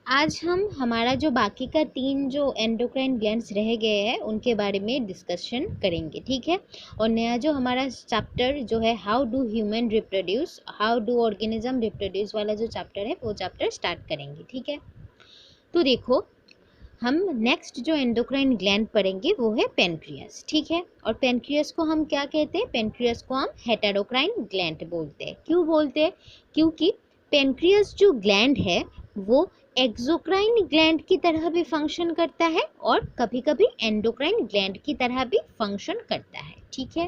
आज हम हमारा जो बाकी का 3 जो एंडोक्राइन ग्लैंड्स रह गए हैं उनके बारे में डिस्कशन करेंगे, ठीक है। और नया जो हमारा चैप्टर जो है how do human reproduce, how do organism reproduce वाला जो चैप्टर है वो चैप्टर स्टार्ट करेंगे, ठीक है। तो देखो, हम नेक्स्ट जो एंडोक्राइन ग्लैंड पढ़ेंगे वो है पेनक्रियास, ठीक है। और पेनक्रियास को हम क्या कहते हैं? पेनक्रियास को हम हेटेरोक्राइन ग्लैंड बोलते हैं। क्यों बोलते हैं? क्योंकि पेनक्रियास जो ग्लैंड है वो एक्सोक्राइन ग्लैंड की तरह भी फंक्शन करता है और कभी कभी एंडोक्राइन ग्लैंड की तरह भी फंक्शन करता है, ठीक है।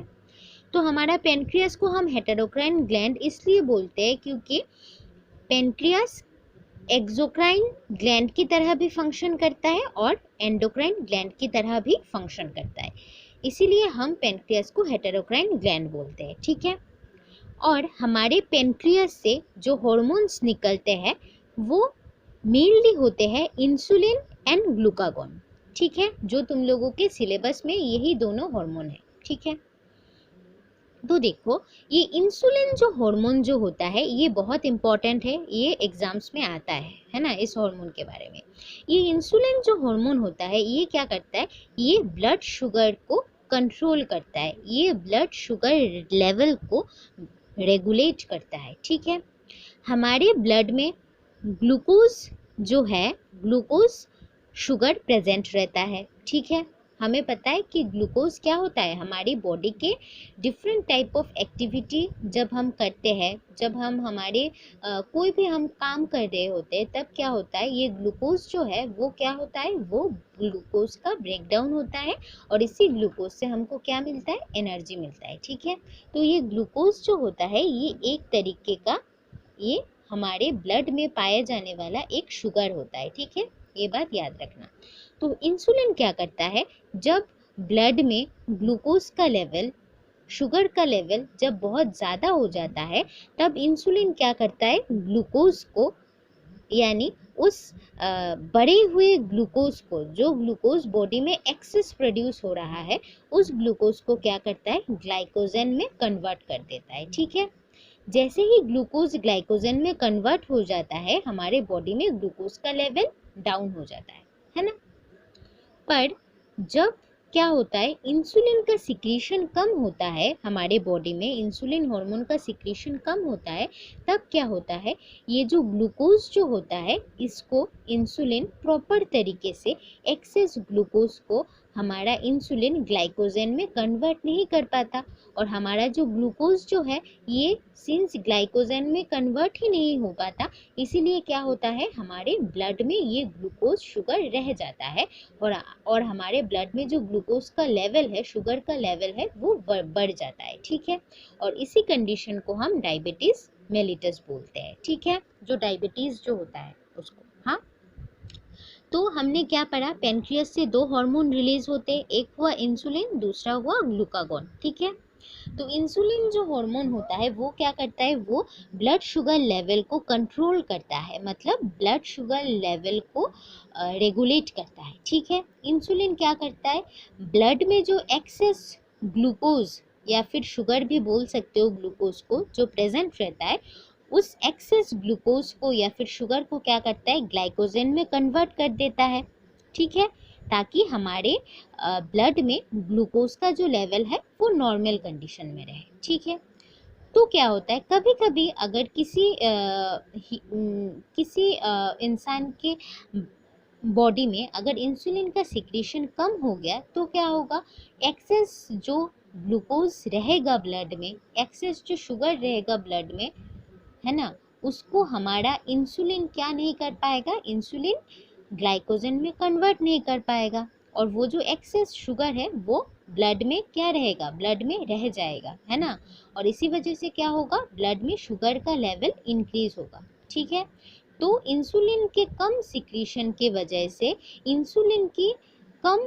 तो हमारा पेनक्रियास को हम हेटेरोक्राइन ग्लैंड इसलिए बोलते हैं क्योंकि पेनक्रियास एक्सोक्राइन ग्लैंड की तरह भी फंक्शन करता है और एंडोक्राइन ग्लैंड की तरह भी फंक्शन करता है, इसीलिए हम पेनक्रियास को हेटेरोक्राइन ग्लैंड बोलते हैं, ठीक है। और हमारे पेनक्रियास से जो हॉर्मोन्स निकलते हैं वो मेनली होते हैं इंसुलिन एंड ग्लूकागॉन, ठीक है। जो तुम लोगों के सिलेबस में यही दोनों हार्मोन है, ठीक है। तो देखो, ये इंसुलिन जो हार्मोन जो होता है ये बहुत इंपॉर्टेंट है, ये एग्जाम्स में आता है ना, इस हार्मोन के बारे में। ये इंसुलिन जो हार्मोन होता है ये क्या करता है? ये ब्लड शुगर को कंट्रोल करता है, ये ब्लड शुगर लेवल को रेगुलेट करता है, ठीक है। हमारे ब्लड में ग्लूकोज जो है, ग्लूकोज शुगर प्रेजेंट रहता है, ठीक है। हमें पता है कि ग्लूकोज क्या होता है, हमारी बॉडी के डिफरेंट टाइप ऑफ एक्टिविटी जब हम करते हैं, जब हम हमारे कोई भी हम काम कर रहे होते हैं तब क्या होता है, ये ग्लूकोज जो है वो क्या होता है, वो ग्लूकोज का ब्रेकडाउन होता है और इसी ग्लूकोज से हमको क्या मिलता है? एनर्जी मिलता है, ठीक है। तो ये ग्लूकोज जो होता है ये एक तरीके का, ये हमारे ब्लड में पाया जाने वाला एक शुगर होता है, ठीक है। ये बात याद रखना। तो इंसुलिन क्या करता है, जब ब्लड में ग्लूकोज का लेवल, शुगर का लेवल जब बहुत ज़्यादा हो जाता है तब इंसुलिन क्या करता है, ग्लूकोज को, यानी उस बढ़े हुए ग्लूकोज को, जो ग्लूकोज बॉडी में एक्सेस प्रोड्यूस हो रहा है, उस ग्लूकोज को क्या करता है, ग्लाइकोजन में कन्वर्ट कर देता है, ठीक है। जैसे ही ग्लूकोज ग्लाइकोजन में कन्वर्ट हो जाता है हमारे बॉडी में ग्लूकोज का लेवल डाउन हो जाता है ना। पर जब क्या होता है, इंसुलिन का सिक्रीशन कम होता है, हमारे बॉडी में इंसुलिन हार्मोन का सिक्रीशन कम होता है, तब क्या होता है, ये जो ग्लूकोज जो होता है इसको इंसुलिन प्रॉपर तरीके से, एक्सेस ग्लूकोज को हमारा इंसुलिन ग्लाइकोजन में कन्वर्ट नहीं कर पाता। और हमारा जो ग्लूकोज जो है ये सिंस ग्लाइकोजन में कन्वर्ट ही नहीं हो पाता, इसीलिए क्या होता है, हमारे ब्लड में ये ग्लूकोज शुगर रह जाता है और हमारे ब्लड में जो ग्लूकोज का लेवल है, शुगर का लेवल है, वो बढ़ जाता है, ठीक है। और इसी कंडीशन को हम डायबिटीज मेलिटस बोलते हैं, ठीक है। जो डायबिटीज जो होता है उसको, हाँ। तो हमने क्या पढ़ा, पेनक्रियास से 2 हार्मोन रिलीज होते हैं, एक हुआ इंसुलिन, दूसरा हुआ ग्लूकागॉन, ठीक है। तो इंसुलिन जो हार्मोन होता है वो क्या करता है, वो ब्लड शुगर लेवल को कंट्रोल करता है, मतलब ब्लड शुगर लेवल को रेगुलेट करता है, ठीक है। इंसुलिन क्या करता है, ब्लड में जो एक्सेस ग्लूकोज या फिर शुगर भी बोल सकते हो, ग्लूकोज को जो प्रेजेंट रहता है, उस एक्सेस ग्लूकोज को या फिर शुगर को क्या करता है, ग्लाइकोजन में कन्वर्ट कर देता है, ठीक है, ताकि हमारे ब्लड में ग्लूकोज का जो लेवल है वो नॉर्मल कंडीशन में रहे, ठीक है। तो क्या होता है, कभी कभी अगर किसी इंसान के बॉडी में अगर इंसुलिन का सिक्रीशन कम हो गया तो क्या होगा, एक्सेस जो ग्लूकोज रहेगा ब्लड में, एक्सेस जो शुगर रहेगा ब्लड में, है ना, उसको हमारा इंसुलिन क्या नहीं कर पाएगा, इंसुलिन ग्लाइकोजन में कन्वर्ट नहीं कर पाएगा और वो जो एक्सेस शुगर है वो ब्लड में क्या रहेगा, ब्लड में रह जाएगा, है ना। और इसी वजह से क्या होगा, ब्लड में शुगर का लेवल इंक्रीज होगा, ठीक है। तो इंसुलिन के कम सिक्रीशन के वजह से, इंसुलिन की कम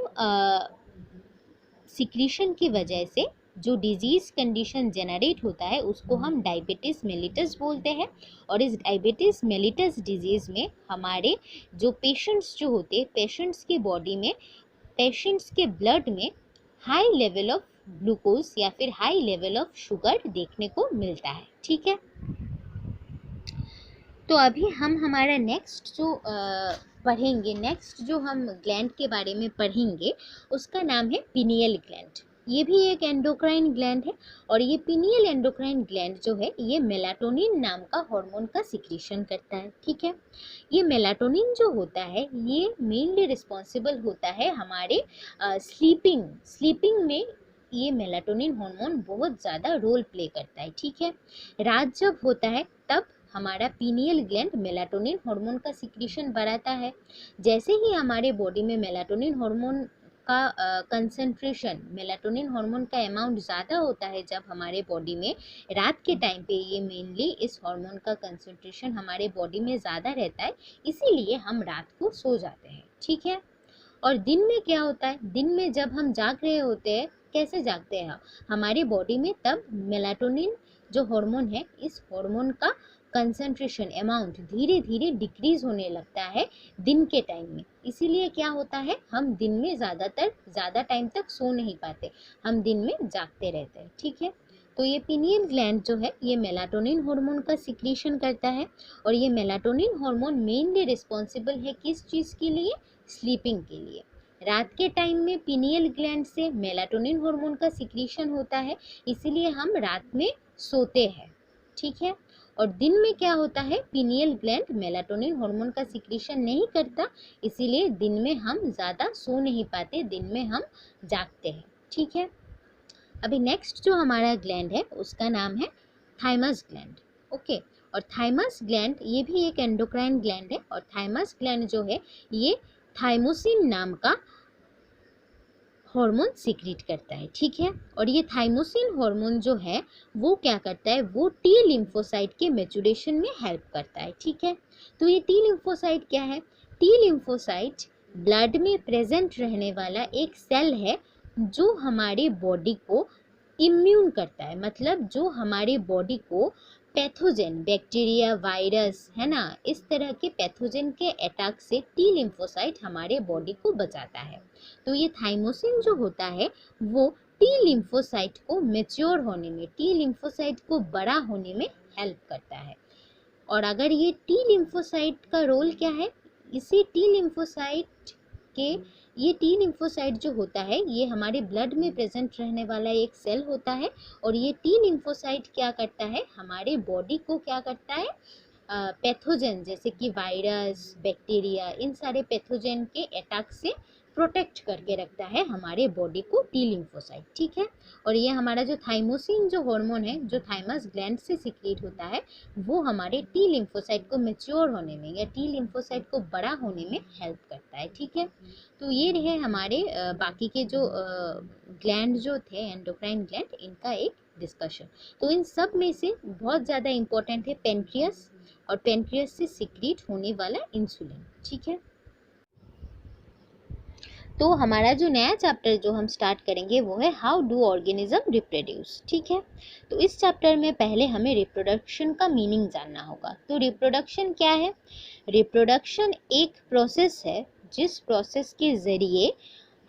सिक्रीशन की वजह से जो डिजीज कंडीशन जनरेट होता है उसको हम डायबिटीज मेलिटस बोलते हैं। और इस डायबिटीज मेलिटस डिजीज में हमारे जो पेशेंट्स जो होते हैं, पेशेंट्स की बॉडी में, पेशेंट्स के ब्लड में हाई लेवल ऑफ ग्लूकोज या फिर हाई लेवल ऑफ शुगर देखने को मिलता है, ठीक है। तो अभी हम हमारा नेक्स्ट जो पढ़ेंगे, नेक्स्ट जो हम ग्लैंड के बारे में पढ़ेंगे उसका नाम है पिनियल ग्लैंड। ये भी एक एंडोक्राइन ग्लैंड है और ये पिनियल एंडोक्राइन ग्लैंड जो है ये मेलाटोनिन नाम का हार्मोन का सिक्रीशन करता है। ठीक है, ये मेलाटोनिन जो होता है ये मेनली रिस्पॉन्सिबल होता है हमारे स्लीपिंग में। ये मेलाटोनिन हार्मोन बहुत ज़्यादा रोल प्ले करता है। ठीक है, रात जब होता है तब हमारा पीनियल ग्लैंड मेलाटोनिन हार्मोन का सिक्रीशन बढ़ाता है। जैसे ही हमारे बॉडी में मेलाटोनिन हार्मोन का कंसंट्रेशन, मेलाटोनिन हार्मोन का अमाउंट ज़्यादा होता है जब हमारे बॉडी में, रात के टाइम पे ये मेनली इस हार्मोन का कंसंट्रेशन हमारे बॉडी में ज़्यादा रहता है, इसीलिए हम रात को सो जाते हैं। ठीक है, और दिन में क्या होता है, दिन में जब हम जाग रहे होते हैं, कैसे जागते हैं हमारे बॉडी में, तब मेलाटोनिन जो हार्मोन है इस हार्मोन का कंसंट्रेशन अमाउंट धीरे धीरे डिक्रीज होने लगता है दिन के टाइम में। इसीलिए क्या होता है, हम दिन में ज़्यादा टाइम तक सो नहीं पाते, हम दिन में जागते रहते हैं। ठीक है, तो ये पिनियल ग्लैंड जो है ये मेलाटोनिन हार्मोन का सिक्रीशन करता है और ये मेलाटोनिन हार्मोन मेनली रिस्पॉन्सिबल है किस चीज़ के लिए, स्लीपिंग के लिए। रात के टाइम में पिनियल ग्लैंड से मेलाटोनिन हार्मोन का सिक्रीशन होता है, इसीलिए हम रात में सोते हैं। ठीक है, और दिन में क्या होता है, पिनियल ग्लैंड मेलाटोनिन हार्मोन का सिक्रीशन नहीं करता, इसीलिए दिन में हम ज़्यादा सो नहीं पाते, दिन में हम जागते हैं। ठीक है, अभी नेक्स्ट जो हमारा ग्लैंड है उसका नाम है थाइमस ग्लैंड। ओके, और थाइमस ग्लैंड ये भी एक एंडोक्राइन ग्लैंड है और थाइमस ग्लैंड जो है ये थाइमोसिन नाम का हार्मोन सीक्रेट करता है। ठीक है, और ये थाइमोसिन हार्मोन जो है वो क्या करता है, वो टी लिम्फोसाइट के मैच्योरेशन में हेल्प करता है। ठीक है, तो ये टी लिम्फोसाइट क्या है, टी लिम्फोसाइट ब्लड में प्रेजेंट रहने वाला एक सेल है जो हमारे बॉडी को इम्यून करता है, मतलब जो हमारे बॉडी को पैथोजन, बैक्टीरिया, वायरस है ना, इस तरह के पैथोजन के अटैक से टी लिम्फोसाइट हमारे बॉडी को बचाता है। तो ये थाइमोसिन जो होता है वो टी लिम्फोसाइट को मैच्योर होने में, टी लिम्फोसाइट को बड़ा होने में हेल्प करता है। और अगर ये टी लिम्फोसाइट का रोल क्या है, इसी टी लिम्फोसाइट के, ये टी लिम्फोसाइट जो होता है ये हमारे ब्लड में प्रेजेंट रहने वाला एक सेल होता है और ये टी लिम्फोसाइट क्या करता है, हमारे बॉडी को क्या करता है, पैथोजन जैसे कि वायरस, बैक्टीरिया, इन सारे पैथोजन के अटैक से प्रोटेक्ट करके रखता है हमारे बॉडी को टी लिम्फोसाइट। ठीक है, और ये हमारा जो थाइमोसिन जो हार्मोन है जो थाइमस ग्लैंड से सीक्रेट होता है वो हमारे टी लिम्फोसाइट को मैच्योर होने में या टी लिम्फोसाइट को बड़ा होने में हेल्प करता है। ठीक है, तो ये रहे हमारे बाकी के जो ग्लैंड जो थे एंडोक्राइन ग्लैंड, इनका एक डिस्कशन। तो इन सब में से बहुत ज़्यादा इम्पोर्टेंट है पेनक्रियास और पेनक्रियास से सीक्रेट होने वाला इंसुलिन। ठीक है, तो हमारा जो नया चैप्टर जो हम स्टार्ट करेंगे वो है हाउ डू ऑर्गेनिज्म रिप्रोड्यूस। ठीक है, तो इस चैप्टर में पहले हमें रिप्रोडक्शन का मीनिंग जानना होगा। तो रिप्रोडक्शन क्या है, रिप्रोडक्शन एक प्रोसेस है जिस प्रोसेस के ज़रिए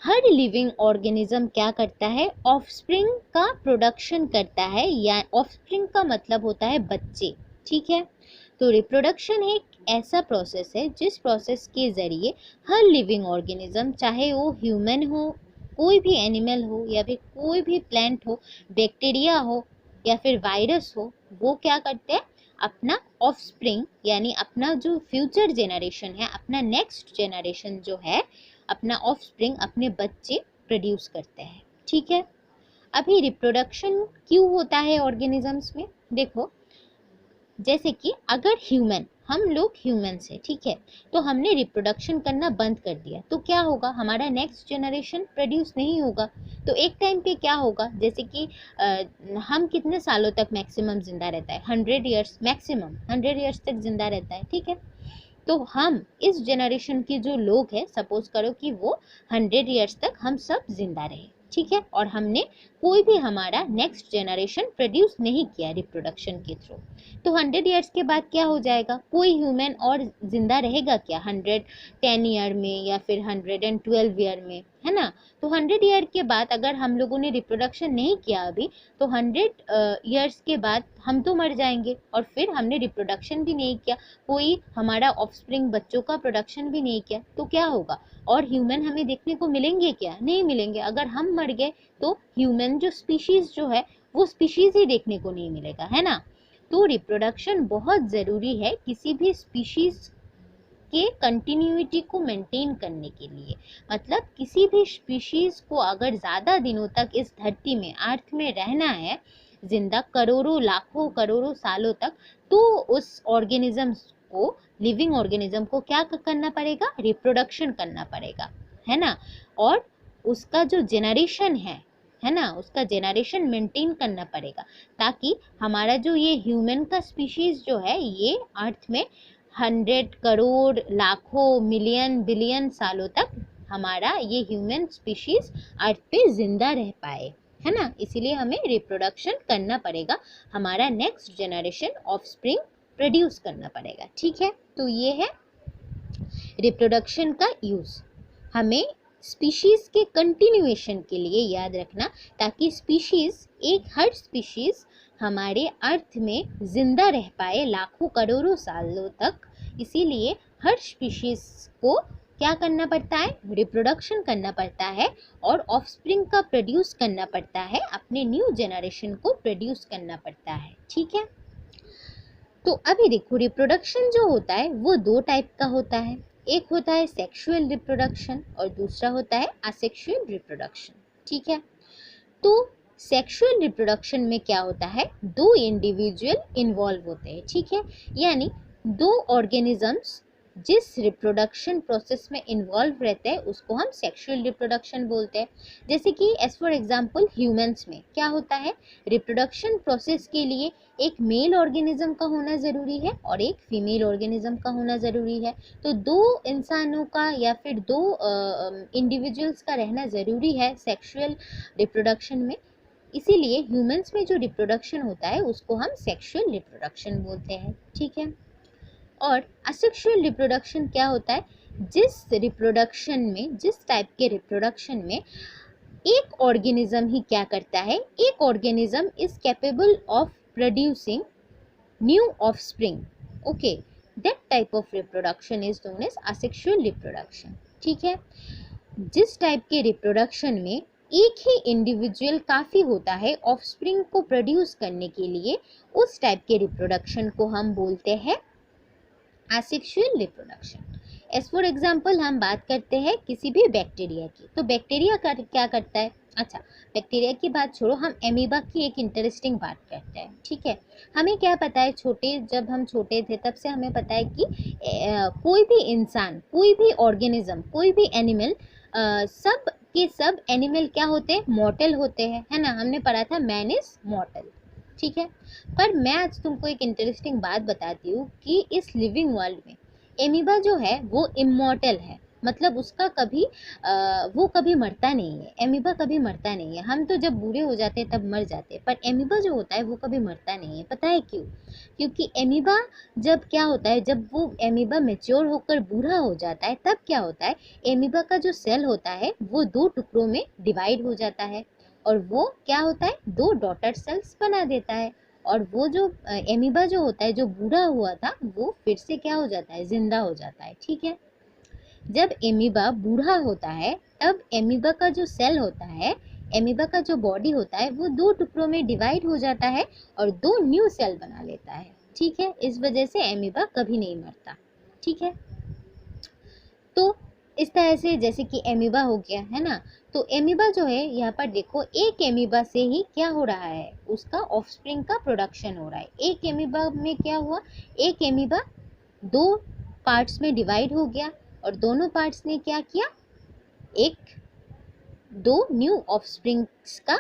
हर लिविंग ऑर्गेनिज्म क्या करता है, ऑफस्प्रिंग का प्रोडक्शन करता है, या ऑफस्प्रिंग का मतलब होता है बच्चे। ठीक है, तो रिप्रोडक्शन एक ऐसा प्रोसेस है जिस प्रोसेस के ज़रिए हर लिविंग ऑर्गेनिज्म, चाहे वो ह्यूमन हो, कोई भी एनिमल हो, या फिर कोई भी प्लांट हो, बैक्टीरिया हो या फिर वायरस हो, वो क्या करते हैं, अपना ऑफस्प्रिंग यानी अपना जो फ्यूचर जेनरेशन है, अपना नेक्स्ट जेनरेशन जो है, अपना ऑफस्प्रिंग, अपने बच्चे प्रोड्यूस करते हैं। ठीक है, अभी रिप्रोडक्शन क्यों होता है ऑर्गेनिजम्स में, देखो जैसे कि अगर ह्यूमन, हम लोग ह्यूमन्स हैं, ठीक है, तो हमने रिप्रोडक्शन करना बंद कर दिया तो क्या होगा, हमारा नेक्स्ट जनरेशन प्रोड्यूस नहीं होगा। तो एक टाइम पे क्या होगा, जैसे कि हम कितने सालों तक मैक्सिमम जिंदा रहता है, 100 ईयर्स, मैक्सिमम 100 ईयर्स तक जिंदा रहता है। ठीक है, तो हम इस जनरेशन के जो लोग हैं, सपोज करो कि वो 100 ईयर्स तक हम सब जिंदा रहे। ठीक है, और हमने कोई भी हमारा नेक्स्ट जनरेशन प्रोड्यूस नहीं किया रिप्रोडक्शन के थ्रू, तो 100 ईयर्स के बाद क्या हो जाएगा, कोई ह्यूमन और जिंदा रहेगा क्या 110 ईयर में या फिर 112 ईयर में, है ना। तो 100 ईयर के बाद अगर हम लोगों ने रिप्रोडक्शन नहीं किया अभी, तो 100 ईयर्स के बाद हम तो मर जाएंगे, और फिर हमने रिप्रोडक्शन भी नहीं किया, कोई हमारा ऑफस्प्रिंग बच्चों का प्रोडक्शन भी नहीं किया, तो क्या होगा, और ह्यूमन हमें देखने को मिलेंगे क्या, नहीं मिलेंगे। अगर हम मर गए तो ह्यूमन जो स्पीशीज जो है वो स्पीशीज ही देखने को नहीं मिलेगा, है ना। तो रिप्रोडक्शन बहुत ज़रूरी है किसी भी स्पीशीज के कंटिन्यूटी को मेंटेन करने के लिए। मतलब किसी भी स्पीशीज को अगर ज़्यादा दिनों तक इस धरती में, अर्थ में रहना है, जिंदा करोड़ों लाखों करोड़ों सालों तक, तो उस ऑर्गेनिज्म को, लिविंग ऑर्गेनिज्म को क्या करना पड़ेगा, रिप्रोडक्शन करना पड़ेगा, है ना। और उसका जो जेनरेशन है ना, उसका जेनरेशन मेंटेन करना पड़ेगा, ताकि हमारा जो ये ह्यूमन का स्पीशीज जो है ये अर्थ में 100 करोड़ लाखों मिलियन बिलियन सालों तक हमारा ये ह्यूमन स्पीशीज अर्थ पे जिंदा रह पाए, है ना। इसीलिए हमें रिप्रोडक्शन करना पड़ेगा, हमारा नेक्स्ट जनरेशन ऑफस्प्रिंग प्रोड्यूस करना पड़ेगा, ठीक है। तो ये है रिप्रोडक्शन का यूज़, हमें स्पीशीज के कंटिन्यूएशन के लिए याद रखना, ताकि स्पीशीज, हर स्पीशीज हमारे अर्थ में जिंदा रह पाए लाखों करोड़ों सालों तक। इसीलिए हर स्पीशीज को क्या करना पड़ता है, रिप्रोडक्शन करना पड़ता है, और ऑफस्प्रिंग का प्रोड्यूस करना पड़ता है, अपने न्यू जनरेशन को प्रोड्यूस करना पड़ता है, ठीक है। तो अभी देखो, रिप्रोडक्शन जो होता है वो दो टाइप का होता है, एक होता है सेक्सुअल रिप्रोडक्शन और दूसरा होता है असेक्सुअल रिप्रोडक्शन, ठीक है। तो सेक्सुअल रिप्रोडक्शन में क्या होता है, दो इंडिविजुअल इन्वॉल्व होते हैं, ठीक है। यानी दो ऑर्गेनिजम्स जिस रिप्रोडक्शन प्रोसेस में इन्वॉल्व रहते हैं उसको हम सेक्सुअल रिप्रोडक्शन बोलते हैं। जैसे कि एज फॉर एग्जांपल ह्यूमंस में क्या होता है, रिप्रोडक्शन प्रोसेस के लिए एक मेल ऑर्गेनिज्म का होना ज़रूरी है और एक फीमेल ऑर्गेनिज्म का होना ज़रूरी है। तो दो इंसानों का या फिर दो इंडिविजुअल्स का रहना ज़रूरी है सेक्सुअल रिप्रोडक्शन में। इसीलिए ह्यूमंस में जो रिप्रोडक्शन होता है उसको हम सेक्सुअल रिप्रोडक्शन बोलते हैं, ठीक है। और असेक्सुअल रिप्रोडक्शन क्या होता है, जिस रिप्रोडक्शन में, जिस टाइप के रिप्रोडक्शन में एक ऑर्गेनिज्म ही क्या करता है, एक organism is capable of producing new offspring, okay, that type of reproduction is known as asexual reproduction, ठीक है। जिस टाइप के रिप्रोडक्शन में एक ही इंडिविजुअल काफ़ी होता है ऑफस्प्रिंग को प्रोड्यूस करने के लिए, उस टाइप के रिप्रोडक्शन को हम बोलते हैं asexual reproduction. As for example हम बात करते हैं किसी भी बैक्टीरिया की, तो बैक्टीरिया क्या करता है, अच्छा बैक्टीरिया की बात छोड़ो, हम एमीबा की एक इंटरेस्टिंग बात करते हैं, ठीक है। हमें क्या पता है, जब हम छोटे थे तब से हमें पता है कि कोई भी इंसान, कोई भी ऑर्गेनिज्म, कोई भी एनिमल, सब के सब एनिमल क्या होते हैं, मॉर्टल होते हैं, है ना। हमने पढ़ा था मैन इज मॉर्टल, ठीक है। पर मैं आज तुमको एक इंटरेस्टिंग बात बताती हूँ कि इस लिविंग वर्ल्ड में एमीबा जो है वो इमॉर्टल है, मतलब उसका कभी वो कभी मरता नहीं है, एमीबा कभी मरता नहीं है। हम तो जब बूढ़े हो जाते हैं तब मर जाते हैं, पर एमीबा जो होता है वो कभी मरता नहीं है। पता है क्यों? क्योंकि एमीबा जब क्या होता है, जब वो एमीबा मेच्योर होकर बूढ़ा हो जाता है तब क्या होता है, एमीबा का जो सेल होता है वो दो टुकड़ों में डिवाइड हो जाता है, और वो क्या होता है, दो डॉटर सेल्स बना देता है, और वो जो एमीबा जो होता है, जो बूढ़ा हुआ था, वो फिर से क्या हो जाता है, जिंदा हो जाता है, ठीक है। जब एमीबा बूढ़ा होता है तब एमीबा का जो सेल होता है, एमीबा का जो बॉडी होता है, वो दो टुकड़ों में डिवाइड हो जाता है और दो न्यू सेल बना लेता है, ठीक है। इस वजह से एमीबा कभी नहीं मरता, ठीक है। तो इस तरह से जैसे कि एमीबा हो गया, है ना। तो एमीबा जो है, यहाँ पर देखो, एक एमीबा से ही क्या हो रहा है, उसका ऑफस्प्रिंग का प्रोडक्शन हो रहा है। एक एमीबा में क्या हुआ, एक एमीबा दो पार्ट्स में डिवाइड हो गया और दोनों पार्ट्स ने क्या किया, दो न्यू ऑफस्प्रिंग्स का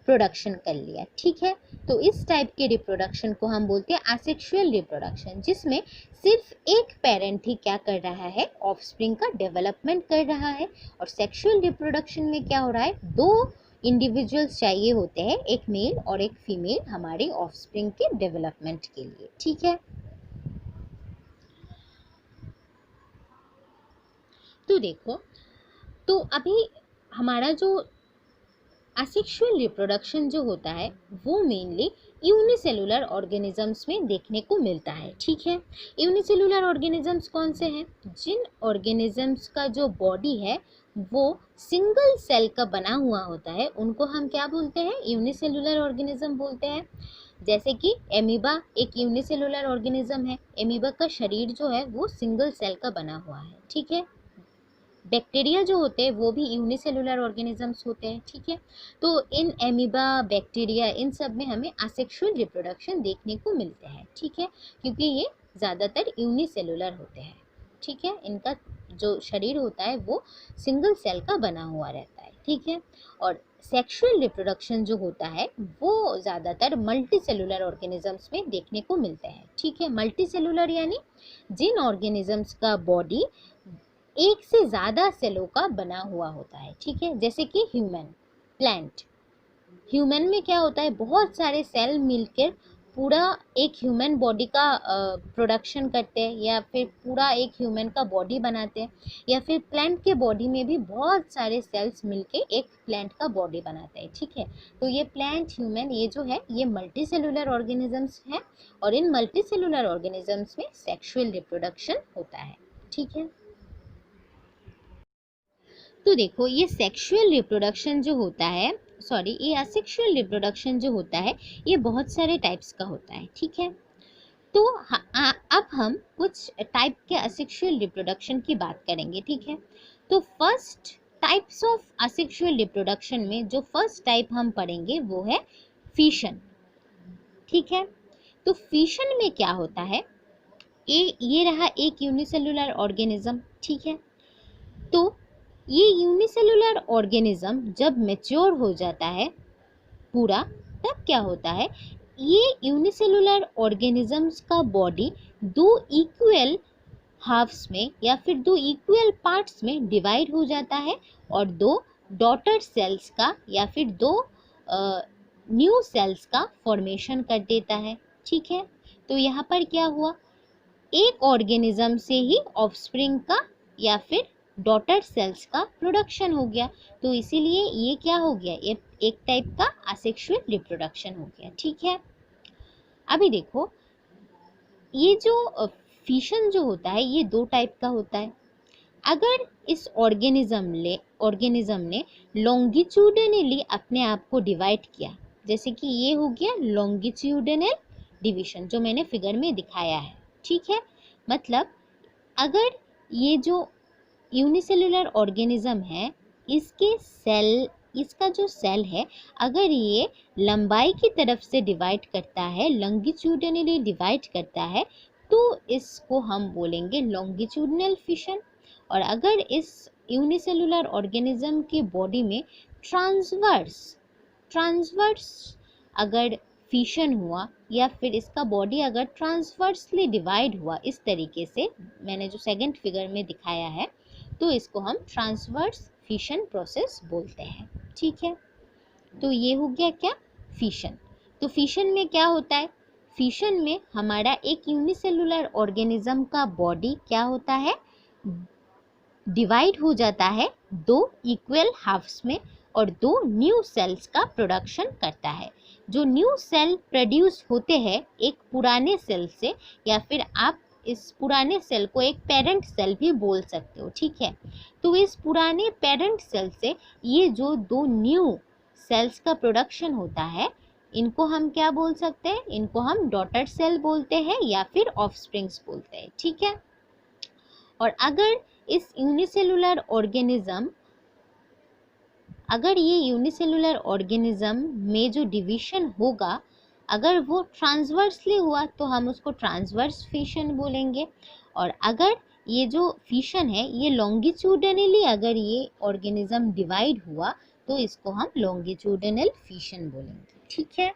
प्रोडक्शन कर लिया, ठीक है। तो इस टाइप के रिप्रोडक्शन को हम बोलते हैं एसेक्सुअल रिप्रोडक्शन, जिसमें सिर्फ एक पेरेंट ही क्या कर रहा है, ऑफस्प्रिंग का डेवलपमेंट कर रहा है। और सेक्सुअल रिप्रोडक्शन में क्या हो रहा है, दो इंडिविजुअल्स चाहिए होते हैं, एक मेल और एक फीमेल, हमारे ऑफस्प्रिंग के डेवलपमेंट के लिए, ठीक है। तो देखो, तो अभी हमारा जो असेक्सुअल रिप्रोडक्शन जो होता है वो मेनली यूनिसेलुलर ऑर्गेनिजम्स में देखने को मिलता है, ठीक है। यूनिसेलुलर ऑर्गेनिजम्स कौन से हैं? जिन ऑर्गेनिजम्स का जो बॉडी है वो सिंगल सेल का बना हुआ होता है उनको हम क्या बोलते हैं? यूनिसेलुलर ऑर्गेनिज्म बोलते हैं। जैसे कि एमीबा एक यूनिसेलुलर ऑर्गेनिज्म है। एमीबा का शरीर जो है वो सिंगल सेल का बना हुआ है, ठीक है। बैक्टीरिया जो होते हैं वो भी यूनिसेलुलर ऑर्गेनिजम्स होते हैं, ठीक है। तो इन एमीबा, बैक्टीरिया, इन सब में हमें असेक्सुअल रिप्रोडक्शन देखने को मिलते हैं, ठीक है, क्योंकि ये ज़्यादातर यूनिसेलुलर होते हैं, ठीक है। इनका जो शरीर होता है वो सिंगल सेल का बना हुआ रहता है, ठीक है। और सेक्सुअल रिप्रोडक्शन जो होता है वो ज़्यादातर मल्टी सेलुलर ऑर्गेनिजम्स में देखने को मिलते हैं, ठीक है। मल्टी सेलुलर यानी जिन ऑर्गेनिजम्स का बॉडी एक से ज़्यादा सेलों का बना हुआ होता है, ठीक है। जैसे कि ह्यूमन, प्लांट। ह्यूमन में क्या होता है? बहुत सारे सेल मिलकर पूरा एक ह्यूमन बॉडी का प्रोडक्शन करते हैं, या फिर पूरा एक ह्यूमन का बॉडी बनाते हैं, या फिर प्लांट के बॉडी में भी बहुत सारे सेल्स मिलके एक प्लांट का बॉडी बनाते हैं, ठीक है। तो ये प्लांट, ह्यूमन, ये जो है ये मल्टी सेलुलर ऑर्गेनिजम्स हैं, और इन मल्टी सेलुलर ऑर्गेनिजम्स में सेक्सुअल रिप्रोडक्शन होता है, ठीक है। तो देखो, ये सेक्सुअल रिप्रोडक्शन जो होता है, सॉरी, ये असेक्सुअल रिप्रोडक्शन जो होता है ये बहुत सारे टाइप्स का होता है, ठीक है। तो अब हम कुछ टाइप के असेक्सुअल रिप्रोडक्शन की बात करेंगे, ठीक है। तो first types of asexual reproduction में जो फर्स्ट टाइप हम पढ़ेंगे वो है फिशन, ठीक है। तो फिशन में क्या होता है? ये रहा एक यूनिसेलुलर ऑर्गेनिज्म, ठीक है। तो ये यूनिसेलुलर ऑर्गेनिज्म जब मैच्योर हो जाता है पूरा, तब क्या होता है? ये यूनिसेलुलर ऑर्गेनिजम्स का बॉडी दो इक्वल हाफ्स में या फिर दो इक्वल पार्ट्स में डिवाइड हो जाता है, और दो डॉटर सेल्स का या फिर दो न्यू सेल्स का फॉर्मेशन कर देता है, ठीक है। तो यहाँ पर क्या हुआ? एक ऑर्गेनिज्म से ही ऑफस्प्रिंग का या फिर डॉटर सेल्स का प्रोडक्शन हो गया। तो इसीलिए ये क्या हो गया? ये एक टाइप का असेक्सुअल रिप्रोडक्शन हो गया, ठीक है। अभी देखो, ये जो फिशन जो होता है ये दो टाइप का होता है। अगर इस ऑर्गेनिज्म ने लॉन्गिट्यूडनली अपने आप को डिवाइड किया, जैसे कि ये हो गया लॉन्गिट्यूडनल डिवीजन जो मैंने फिगर में दिखाया है, ठीक है। मतलब अगर ये जो यूनिसेलुलर ऑर्गेनिज्म है इसका जो सेल है, अगर ये लंबाई की तरफ से डिवाइड करता है, लॉन्गिट्यूडनली डिवाइड करता है, तो इसको हम बोलेंगे लॉन्गिट्यूडनल फिशन। और अगर इस यूनिसेलुलर ऑर्गेनिज्म के बॉडी में ट्रांसवर्स अगर फिशन हुआ, या फिर इसका बॉडी अगर ट्रांसवर्सली डिवाइड हुआ, इस तरीके से मैंने जो सेकंड फिगर में दिखाया है, तो इसको हम ट्रांसवर्स फिशन प्रोसेस बोलते हैं, ठीक है। तो ये हो गया क्या? फिशन। तो फिशन में क्या होता है? फिशन में हमारा एक यूनिसेलुलर ऑर्गेनिज्म का बॉडी क्या होता है? डिवाइड हो जाता है दो इक्वल हाफ्स में, और दो न्यू सेल्स का प्रोडक्शन करता है। जो न्यू सेल प्रोड्यूस होते हैं एक पुराने सेल से, या फिर आप इस पुराने सेल को एक पेरेंट सेल भी बोल सकते हो, ठीक है। तो इस पुराने पेरेंट सेल से ये जो दो न्यू सेल्स का प्रोडक्शन होता है, इनको हम क्या बोल सकते हैं? इनको हम डॉटर सेल बोलते हैं या फिर ऑफस्प्रिंग्स बोलते हैं, ठीक है। और अगर ये यूनिसेलुलर ऑर्गेनिज्म में जो डिवीजन होगा, अगर वो ट्रांसवर्सली हुआ तो हम उसको ट्रांसवर्स फिशन बोलेंगे। और अगर ये जो फिशन है ये लॉन्गिट्यूडनली अगर ये ऑर्गेनिज्म डिवाइड हुआ, तो इसको हम लॉन्गिट्यूडनल फिशन बोलेंगे, ठीक है।